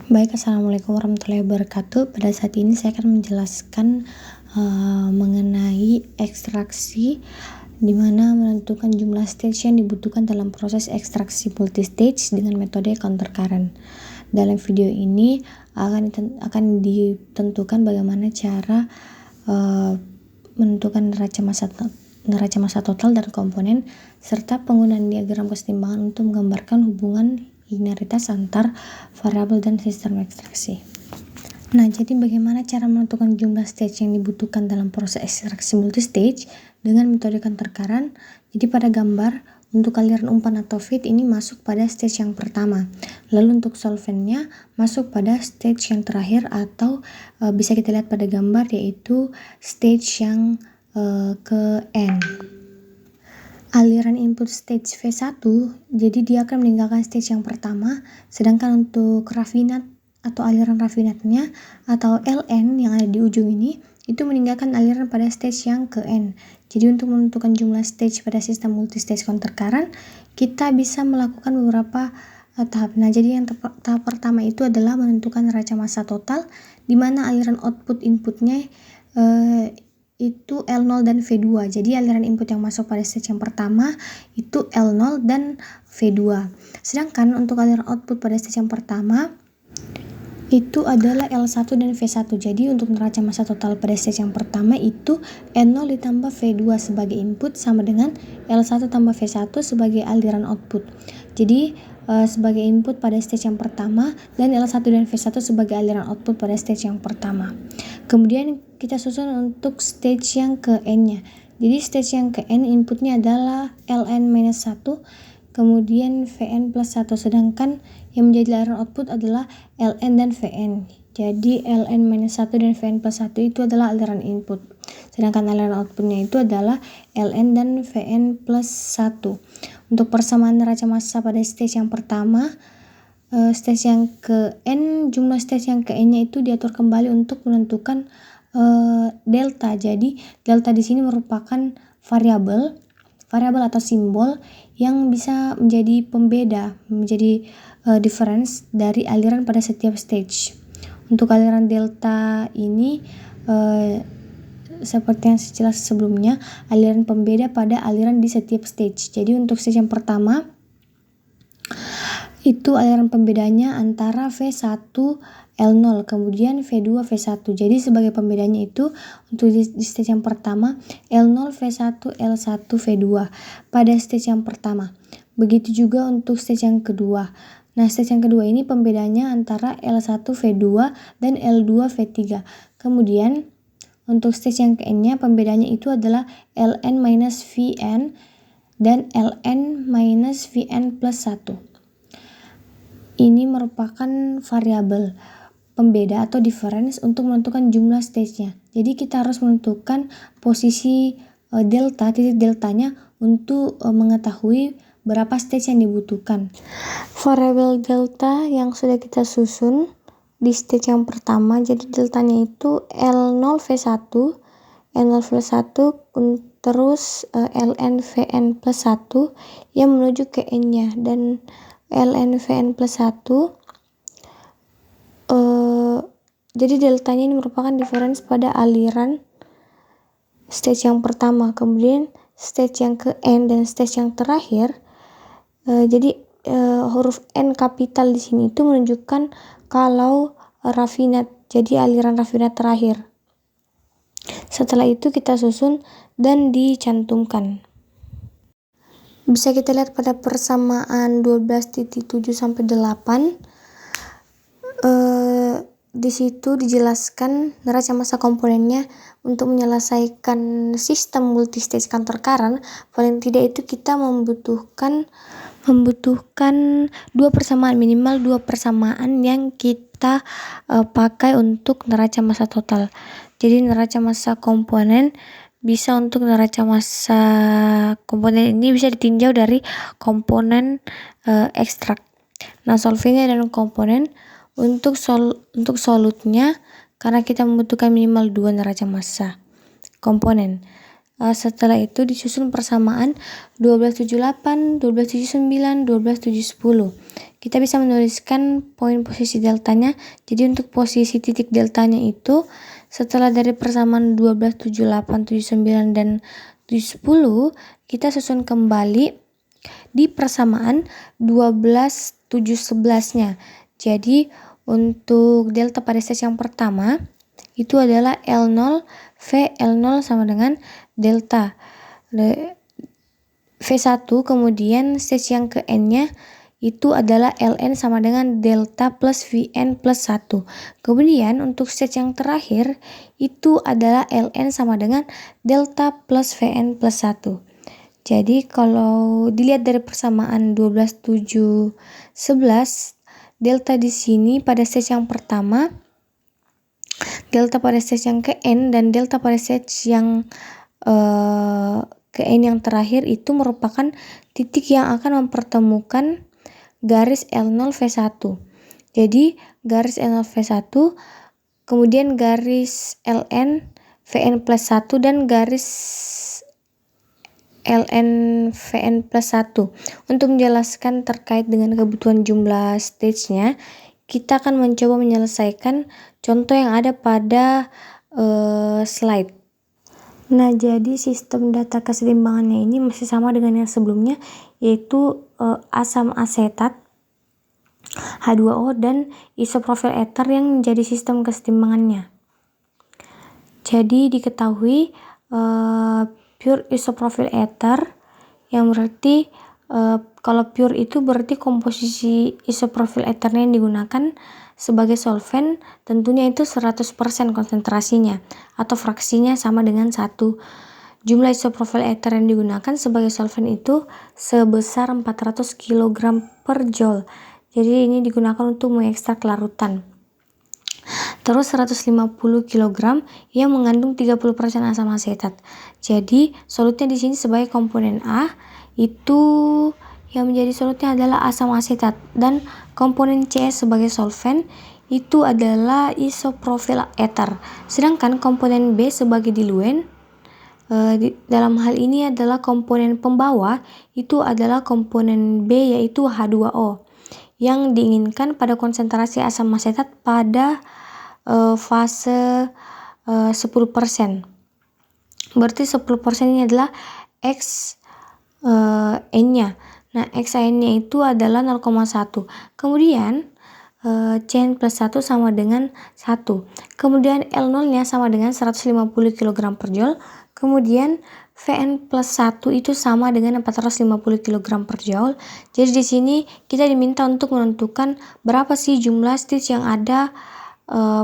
Baik, Assalamualaikum warahmatullahi wabarakatuh. Pada saat ini saya akan menjelaskan mengenai ekstraksi, di mana menentukan jumlah stage yang dibutuhkan dalam proses ekstraksi multistage dengan metode counter current. Dalam video ini akan ditentukan bagaimana cara menentukan neraca massa total dan komponen, serta penggunaan diagram kesetimbangan untuk menggambarkan hubungan linearitas antar variabel dan sistem ekstraksi. Nah, jadi bagaimana cara menentukan jumlah stage yang dibutuhkan dalam proses ekstraksi multistage dengan metode counter current? Jadi pada gambar, untuk aliran umpan atau feed ini masuk pada stage yang pertama. Lalu untuk solventnya masuk pada stage yang terakhir, atau bisa kita lihat pada gambar, yaitu stage yang ke N. Aliran input stage V1, jadi dia akan meninggalkan stage yang pertama, sedangkan untuk rafinat atau aliran rafinatnya atau LN yang ada di ujung ini, itu meninggalkan aliran pada stage yang ke N. Jadi untuk menentukan jumlah stage pada sistem multistage counter current, kita bisa melakukan beberapa tahap. Nah, jadi yang tahap pertama itu adalah menentukan neraca massa total, di mana aliran output inputnya itu L0 dan V2. Jadi aliran input yang masuk pada stage yang pertama itu L0 dan V2. Sedangkan untuk aliran output pada stage yang pertama itu adalah L1 dan V1. Jadi untuk neraca massa total pada stage yang pertama itu N0 ditambah V2 sebagai input sama dengan L1 tambah V1 sebagai aliran output. Jadi sebagai input pada stage yang pertama dan L1 dan V1 sebagai aliran output pada stage yang pertama. Kemudian kita susun untuk stage yang ke N-nya. Jadi stage yang ke N inputnya adalah Ln-1, kemudian Vn plus 1, sedangkan yang menjadi aliran output adalah Ln dan Vn. Jadi Ln-1 dan Vn plus 1 itu adalah aliran input, sedangkan aliran outputnya itu adalah Ln dan Vn plus 1. Untuk persamaan neraca massa pada stage yang pertama, stage yang ke N, jumlah stage yang ke N-nya itu diatur kembali untuk menentukan delta. Jadi delta di sini merupakan variabel atau simbol yang bisa menjadi pembeda, menjadi difference dari aliran pada setiap stage. Untuk aliran delta ini seperti yang jelas sebelumnya, aliran pembeda pada aliran di setiap stage. Jadi untuk stage yang pertama itu aliran pembedanya antara V1 L0 kemudian V2 V1. Jadi sebagai pembedanya itu untuk di stage yang pertama L0 V1 L1 V2 pada stage yang pertama. Begitu juga untuk stage yang kedua. Nah, stage yang kedua ini pembedanya antara L1 V2 dan L2 V3. Kemudian untuk stage yang ke N-nya pembedanya itu adalah Ln minus Vn dan Ln minus Vn plus 1. Ini merupakan variabel pembeda atau difference untuk menentukan jumlah stage-nya. Jadi kita harus menentukan posisi titik deltanya untuk mengetahui berapa stage yang dibutuhkan. Variabel delta yang sudah kita susun di stage yang pertama, jadi deltanya itu L0 V1, L0 plus 1, terus Ln Vn plus 1 yang menuju ke N-nya, dan Ln Vn plus 1 jadi deltanya ini merupakan difference pada aliran stage yang pertama. Kemudian stage yang ke N dan stage yang terakhir, jadi huruf N kapital di sini itu menunjukkan kalau rafinat, jadi aliran rafinat terakhir. Setelah itu kita susun dan dicantumkan. Bisa kita lihat pada persamaan 12.7 sampai 8. Di situ dijelaskan neraca massa komponennya. Untuk menyelesaikan sistem multistage counter current, paling tidak itu kita membutuhkan minimal dua persamaan yang kita pakai untuk neraca massa total. Jadi neraca massa komponen bisa, untuk neraca massa komponen ini bisa ditinjau dari komponen ekstrak. Nah, solvingnya dan komponen untuk solutnya, karena kita membutuhkan minimal 2 neraca massa komponen. Setelah itu disusun persamaan 1278, 1279, 12710. Kita bisa menuliskan poin posisi deltanya. Jadi untuk posisi titik deltanya itu setelah dari persamaan 12, 78, 79 dan 710, kita susun kembali di persamaan 12, 711-nya. Jadi untuk delta pada stage yang pertama itu adalah L0 V L0 sama dengan delta V1, kemudian stage yang ke N-nya itu adalah Ln sama dengan delta plus Vn plus 1. Kemudian untuk stage yang terakhir itu adalah Ln sama dengan delta plus Vn plus 1. Jadi kalau dilihat dari persamaan 12, 7, 11, delta di sini pada stage yang pertama, delta pada stage yang ke N, dan delta pada stage yang ke N yang terakhir itu merupakan titik yang akan mempertemukan garis L0 V1. Jadi garis L0 V1, kemudian garis Ln Vn plus 1 dan garis Ln Vn plus 1. Untuk menjelaskan terkait dengan kebutuhan jumlah stage-nya, kita akan mencoba menyelesaikan contoh yang ada pada slide. Nah, jadi sistem data kesetimbangannya ini masih sama dengan yang sebelumnya, yaitu asam asetat, H2O, dan isoprofil ether yang menjadi sistem kesetimbangannya. Jadi diketahui pure isoprofil ether, yang berarti kalau pure itu berarti komposisi isoprofil ethernya yang digunakan sebagai solvent tentunya itu 100% konsentrasinya atau fraksinya sama dengan 1. Jumlah isoprofil ether yang digunakan sebagai solvent itu sebesar 400 kg per joule. Jadi ini digunakan untuk mengekstrak larutan. Terus 150 kg yang mengandung 30% asam asetat. Jadi solutnya di sini sebagai komponen A itu yang menjadi solutnya adalah asam asetat, dan komponen C sebagai solvent itu adalah isoprofil ether. Sedangkan komponen B sebagai diluent dalam hal ini adalah komponen pembawa, itu adalah komponen B yaitu H2O yang diinginkan pada konsentrasi asam asetat pada fase 10%. Berarti 10% ini adalah X N-nya. Nah, XN-nya itu adalah 0,1. Kemudian Cn plus 1 sama dengan 1. Kemudian L0-nya sama dengan 150 kg per joule. Kemudian Vn plus 1 itu sama dengan 450 kg per joule. Jadi di sini kita diminta untuk menentukan berapa sih jumlah stage yang ada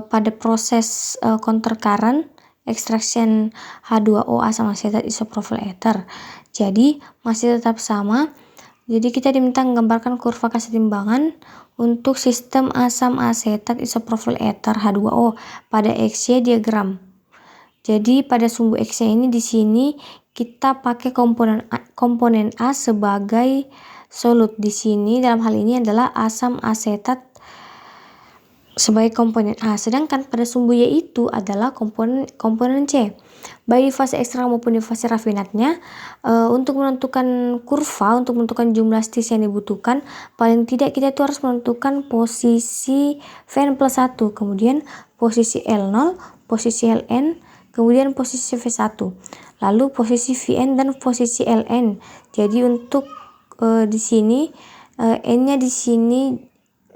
pada proses counter current extraction H2O asam asetat isoprofil ether. Jadi masih tetap sama. Jadi kita diminta menggambarkan kurva kesetimbangan untuk sistem asam asetat isoprofil ether H2O pada XY diagram. Jadi pada sumbu X-nya ini di sini kita pakai komponen A sebagai solut. Di sini dalam hal ini adalah asam asetat sebagai komponen A, sedangkan pada sumbu Y itu adalah komponen C. Baik di fase ekstrak maupun di fase rafinatnya, untuk menentukan kurva, untuk menentukan jumlah stage yang dibutuhkan, paling tidak kita itu harus menentukan posisi Vn plus 1, kemudian posisi L0, posisi Ln, kemudian posisi V1, lalu posisi Vn dan posisi Ln. Jadi untuk di sini N-nya di sini,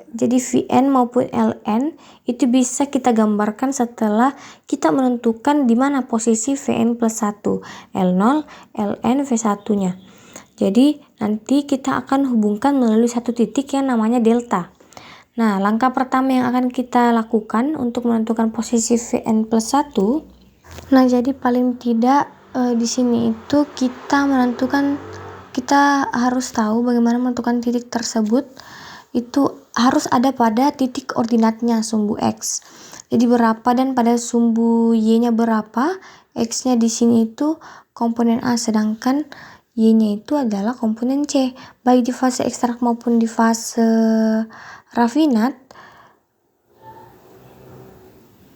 jadi Vn maupun Ln itu bisa kita gambarkan setelah kita menentukan di mana posisi Vn plus 1, L0, Ln, V1-nya. Jadi nanti kita akan hubungkan melalui satu titik yang namanya delta. Nah, langkah pertama yang akan kita lakukan untuk menentukan posisi Vn plus 1, nah jadi paling tidak di sini itu kita harus tahu bagaimana menentukan titik tersebut. Itu harus ada pada titik ordinatnya sumbu X. Jadi berapa, dan pada sumbu Y-nya berapa. X-nya di sini itu komponen A, sedangkan Y-nya itu adalah komponen C. Baik di fase ekstrak maupun di fase rafinat,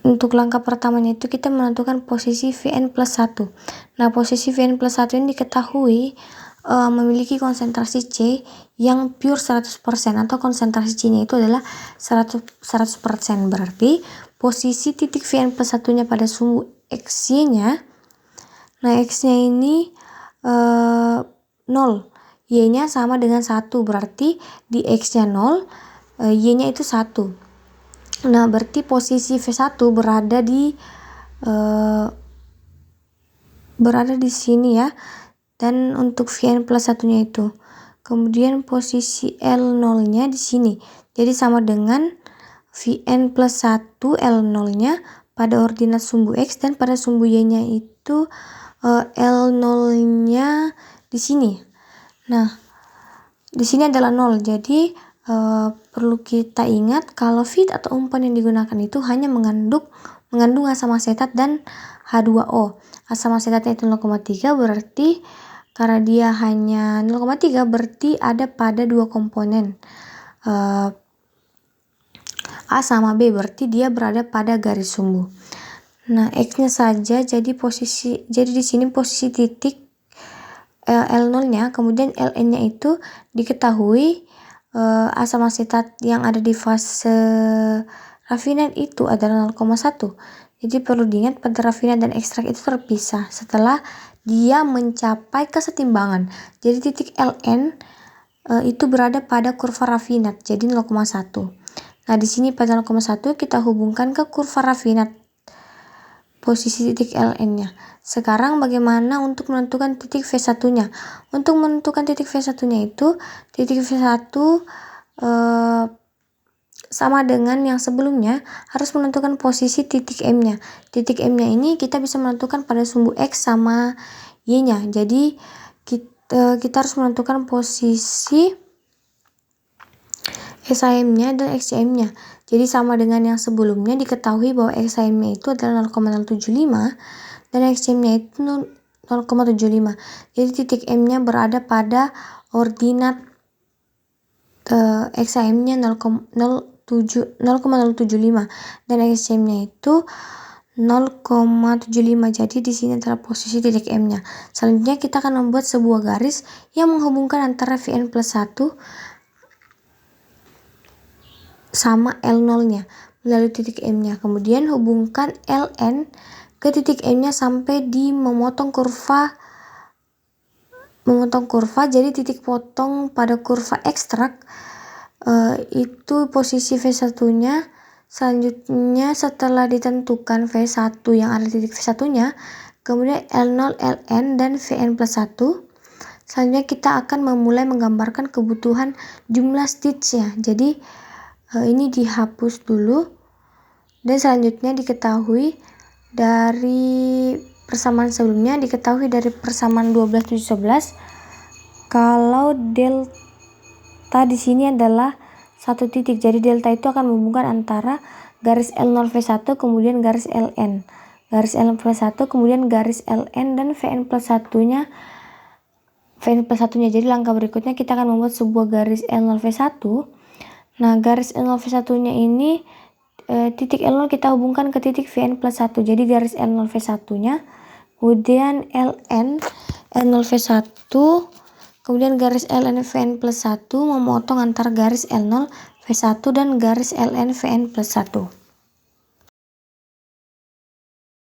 untuk langkah pertamanya itu kita menentukan posisi Vn plus 1. Nah, posisi Vn plus 1 ini diketahui memiliki konsentrasi C yang pure 100% atau konsentrasi C-nya itu adalah 100%. Berarti posisi titik Vn plus 1-nya pada sumbu X-nya, nah X-nya ini 0, Y-nya sama dengan 1, berarti di X-nya 0, Y-nya itu 1. Nah, berarti posisi V1 berada di sini ya. Dan untuk Vn plus 1-nya itu. Kemudian posisi L0-nya di sini. Jadi sama dengan Vn plus 1 L0-nya pada ordinat sumbu X, dan pada sumbu Y-nya itu L0-nya di sini. Nah, di sini adalah 0. Jadi perlu kita ingat kalau feed atau umpan yang digunakan itu hanya mengandung asam asetat dan H2O. Asam asetatnya itu 0,3, berarti karena dia hanya 0,3 berarti ada pada dua komponen. A sama B, berarti dia berada pada garis sumbu. Nah, X-nya saja jadi di sini posisi titik L0-nya, kemudian Ln-nya itu diketahui asam asetat yang ada di fase rafinat itu adalah 0,1. Jadi perlu diingat pada rafinat dan ekstrak itu terpisah setelah dia mencapai kesetimbangan. Jadi titik Ln itu berada pada kurva rafinat, jadi 0,1. Nah, di sini pada 0,1 kita hubungkan ke kurva rafinat posisi titik Ln-nya. Sekarang bagaimana untuk menentukan titik V1-nya? Untuk menentukan titik V1-nya itu, titik V1 sama dengan yang sebelumnya, harus menentukan posisi titik M-nya. Titik M-nya ini kita bisa menentukan pada sumbu X sama Y-nya. Jadi kita harus menentukan posisi SIM-nya dan XCM-nya. Jadi sama dengan yang sebelumnya, diketahui bahwa XIM-nya itu adalah 0,075 dan XCM-nya itu 0,75. Jadi titik M-nya berada pada ordinat XIM-nya 0,075 dan XCM-nya itu 0,75. Jadi di sini adalah posisi titik M-nya. Selanjutnya kita akan membuat sebuah garis yang menghubungkan antara Vn plus 1 sama L0-nya melalui titik M-nya. Kemudian hubungkan Ln ke titik M-nya sampai di memotong kurva. Jadi titik potong pada kurva ekstrak itu posisi V1-nya. Selanjutnya setelah ditentukan V1 yang ada di titik V1-nya, kemudian L0, Ln, dan Vn plus 1. Selanjutnya kita akan memulai menggambarkan kebutuhan jumlah stitch-nya. Jadi ini dihapus dulu, dan selanjutnya diketahui dari persamaan sebelumnya, diketahui dari persamaan 12/7/11 kalau delta di sini adalah satu titik. Jadi delta itu akan menghubungkan antara garis L0 V1 kemudian garis Ln. Garis Ln plus 1 kemudian garis Ln dan Vn plus 1-nya. Jadi langkah berikutnya kita akan membuat sebuah garis L0 V1. Nah, garis L0 V1-nya ini titik L0 kita hubungkan ke titik Vn plus 1. Jadi garis L0 V1-nya, kemudian Ln L0 V1, kemudian garis Ln Vn plus 1 memotong antara garis L0 V1 dan garis Ln Vn plus 1.